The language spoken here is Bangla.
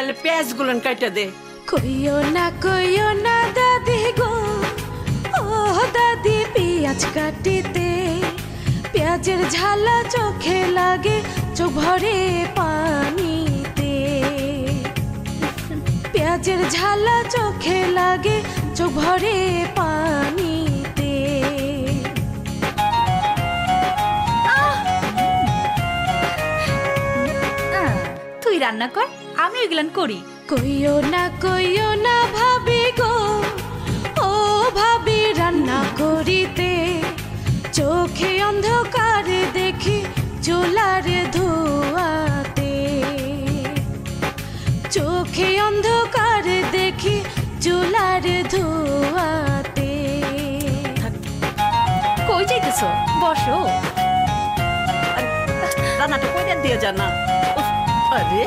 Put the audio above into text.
তাহলে পেঁয়াজ গুলো কাটা দে। কইও না দাদি গো, ও দাদি পেঁয়াজ কাটিতে, পেঁয়াজের ঝালা চোখে লাগে, চোখ ভরে পানিতে। পেঁয়াজের ঝালা চোখে লাগে, চোখ ভরে পানিতে। তুই রান্না কর, আমি ওইগুলান করি। কইও না ভাবি গো, ও ভাবি রান্না করিতে, চোখে অন্ধকার দেখি চুলার ধোয়াতে। চোখে অন্ধকার দেখি চুলার ধোয়াতে। কই যাইতেছো? বসো। রান্নাটা করে দিয়ে জানা। আরে